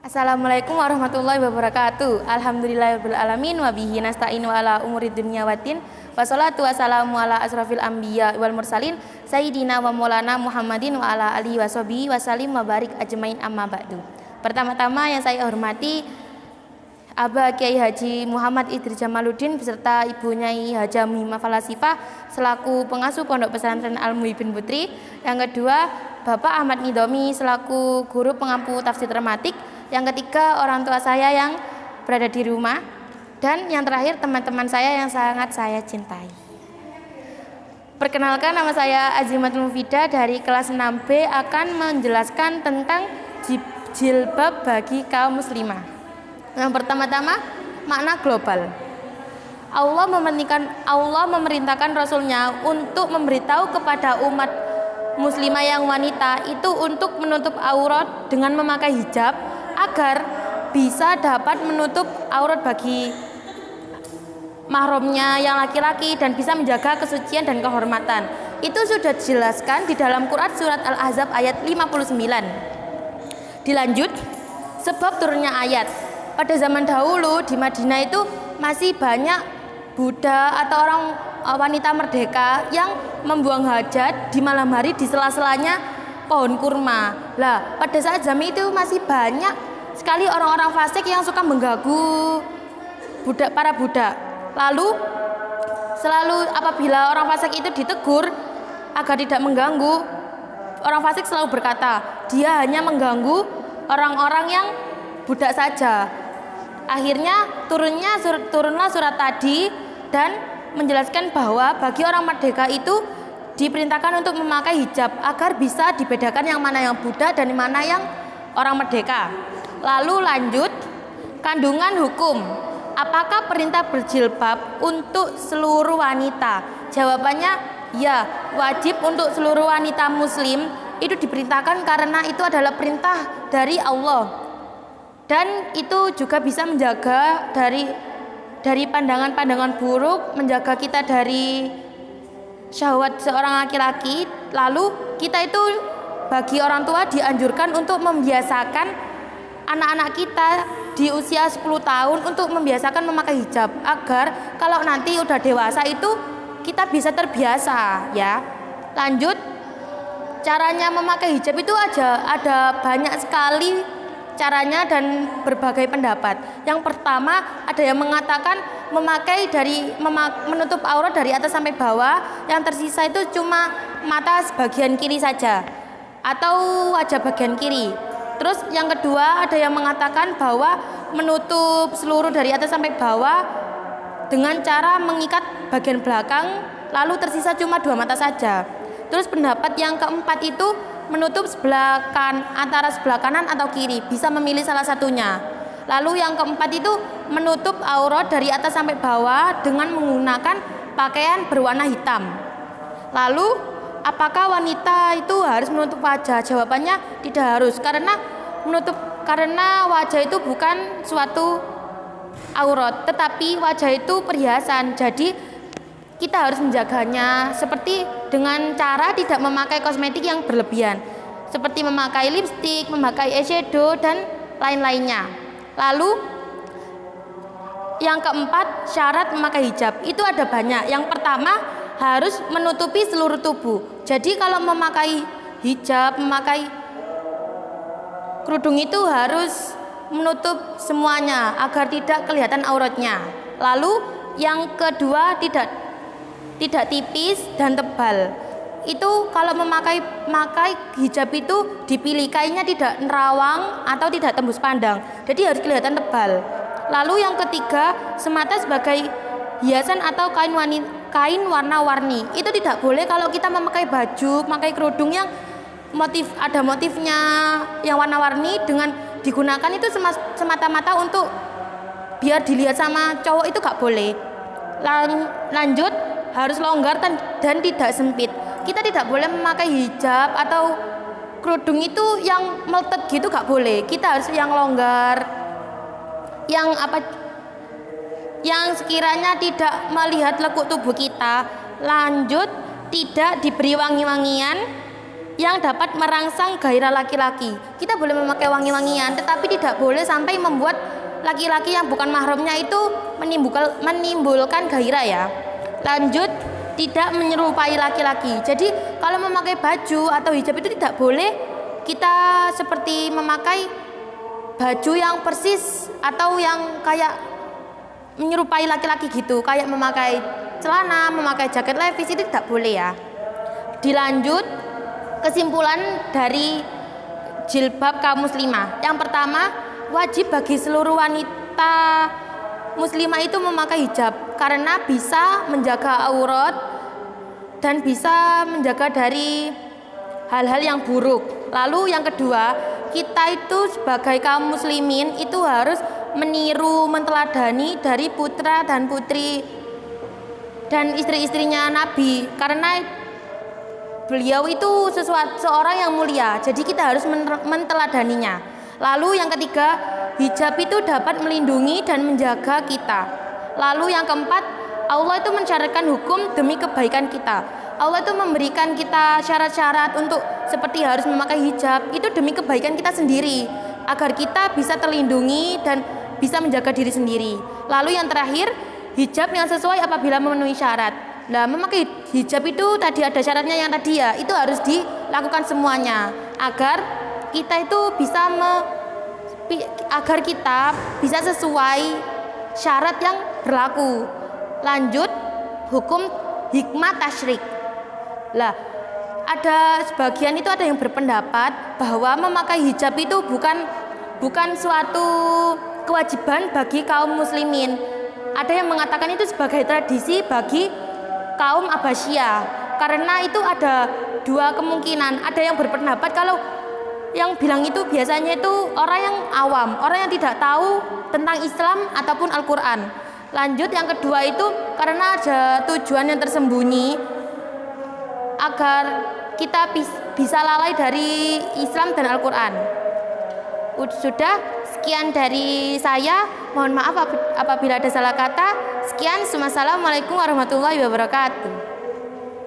Assalamualaikum warahmatullahi wabarakatuh. Alhamdulillahirabbil alamin wa bihi nasta'in wa ala umuri dunya waddin. Wassalatu wassalamu ala asrofil anbiya wal mursalin sayyidina wa maulana Muhammadin wa ala alihi washabihi wasallim wa barik ajmain amma ba'du. Pertama-tama yang saya hormati Abah Kiai Haji Muhammad Idris Jamaluddin beserta Ibu Nyai Haja Muhimah Falasifah selaku pengasuh Pondok Pesantren Al Muhibin Putri. Yang kedua, Bapak Ahmad Nidomi selaku guru pengampu tafsir dramatik. Yang ketiga, orang tua saya yang berada di rumah. Dan yang terakhir, teman-teman saya yang sangat saya cintai. Perkenalkan, nama saya Azimatul Mufida dari kelas 6B akan menjelaskan tentang jilbab bagi kaum muslimah. Yang pertama-tama, makna global. Allah memerintahkan Rasulnya untuk memberitahu kepada umat muslimah yang wanita itu untuk menutup aurat dengan memakai hijab agar bisa dapat menutup aurat bagi mahramnya yang laki-laki dan bisa menjaga kesucian dan kehormatan. Itu sudah dijelaskan di dalam Quran surat Al-Ahzab ayat 59. Dilanjut, sebab turunnya ayat. Pada zaman dahulu di Madinah itu masih banyak budak atau orang wanita merdeka yang membuang hajat di malam hari di sela-selanya pohon kurma. Lah, pada saat zaman itu masih banyak sekali orang-orang fasik yang suka mengganggu para budak. Lalu selalu apabila orang fasik itu ditegur agar tidak mengganggu, orang fasik selalu berkata, dia hanya mengganggu orang-orang yang budak saja. Akhirnya turunlah surat tadi dan menjelaskan bahwa bagi orang merdeka itu diperintahkan untuk memakai hijab agar bisa dibedakan yang mana yang budak dan yang mana yang orang merdeka. Lalu lanjut, kandungan hukum. Apakah perintah berjilbab untuk seluruh wanita? Jawabannya ya, wajib untuk seluruh wanita muslim itu diperintahkan karena itu adalah perintah dari Allah. Dan itu juga bisa menjaga dari pandangan-pandangan buruk, menjaga kita dari syahwat seorang laki-laki. Lalu kita itu bagi orang tua dianjurkan untuk membiasakan anak-anak kita di usia 10 tahun untuk membiasakan memakai hijab agar kalau nanti udah dewasa itu kita bisa terbiasa ya. Lanjut, caranya memakai hijab itu ada banyak sekali caranya dan berbagai pendapat. Yang pertama, ada yang mengatakan menutup aurat dari atas sampai bawah, yang tersisa itu cuma mata bagian kiri saja atau wajah bagian kiri. Terus yang kedua, ada yang mengatakan bahwa menutup seluruh dari atas sampai bawah dengan cara mengikat bagian belakang, lalu tersisa cuma dua mata saja. Terus pendapat yang keempat itu menutup antara sebelah kanan atau kiri, bisa memilih salah satunya. Lalu yang keempat itu menutup aurat dari atas sampai bawah dengan menggunakan pakaian berwarna hitam. Lalu apakah wanita itu harus menutup wajah? Jawabannya tidak harus, karena wajah itu bukan suatu aurat, tetapi wajah itu perhiasan. Jadi kita harus menjaganya seperti dengan cara tidak memakai kosmetik yang berlebihan, seperti memakai lipstik, memakai eyeshadow dan lain-lainnya. Lalu yang keempat, syarat memakai hijab itu ada banyak. Yang pertama, harus menutupi seluruh tubuh. Jadi kalau memakai hijab, memakai kerudung itu harus menutup semuanya agar tidak kelihatan auratnya. Lalu yang kedua, tidak tipis dan tebal. Itu kalau memakai hijab itu dipilih kainnya tidak nerawang atau tidak tembus pandang, jadi harus kelihatan tebal. Lalu yang ketiga, semata sebagai hiasan atau kain warna-warni. Itu tidak boleh kalau kita memakai baju, memakai kerudung yang ada motifnya yang warna-warni dengan digunakan itu semata-mata untuk biar dilihat sama cowok, itu gak boleh. Lanjut, harus longgar dan tidak sempit. Kita tidak boleh memakai hijab atau kerudung itu yang meletet gitu, gak boleh. Kita harus yang longgar, yang sekiranya tidak melihat lekuk tubuh kita. Lanjut, tidak diberi wangi-wangian yang dapat merangsang gairah laki-laki. Kita boleh memakai wangi-wangian, tetapi tidak boleh sampai membuat laki-laki yang bukan mahramnya itu menimbulkan gairah ya. Lanjut, tidak menyerupai laki-laki. Jadi kalau memakai baju atau hijab itu tidak boleh kita seperti memakai baju yang persis atau yang kayak menyerupai laki-laki gitu, kayak memakai celana, memakai jaket levis, itu tidak boleh ya. Dilanjut, kesimpulan dari jilbab kaum muslimah. Yang pertama, wajib bagi seluruh wanita muslimah itu memakai hijab karena bisa menjaga aurat dan bisa menjaga dari hal-hal yang buruk. Lalu yang kedua, kita itu sebagai kaum muslimin itu harus meniru, menteladani dari putra dan putri dan istri-istrinya Nabi, karena beliau itu seorang yang mulia, jadi kita harus menteladaninya. Lalu yang ketiga, hijab itu dapat melindungi dan menjaga kita. Lalu yang keempat, Allah itu mensyariatkan hukum demi kebaikan kita. Allah itu memberikan kita syarat-syarat untuk seperti harus memakai hijab, itu demi kebaikan kita sendiri, agar kita bisa terlindungi dan bisa menjaga diri sendiri. Lalu yang terakhir, hijab yang sesuai apabila memenuhi syarat. Nah, memakai hijab itu tadi ada syaratnya yang tadi ya, itu harus dilakukan semuanya agar kita itu agar kita bisa sesuai syarat yang berlaku. Lanjut, hukum hikmah tasyrik. Lah, ada sebagian itu ada yang berpendapat bahwa memakai hijab itu bukan suatu kewajiban bagi kaum muslimin. Ada yang mengatakan itu sebagai tradisi bagi kaum Abbasiyah. Karena itu ada dua kemungkinan. Ada yang berpendapat kalau yang bilang itu biasanya itu orang yang awam, orang yang tidak tahu tentang Islam ataupun Al-Quran. Lanjut, yang kedua itu karena ada tujuan yang tersembunyi agar kita bisa lalai dari Islam dan Al-Quran. Sudah, sekian dari saya. Mohon maaf apabila ada salah kata. Sekian, wassalamualaikum warahmatullahi wabarakatuh.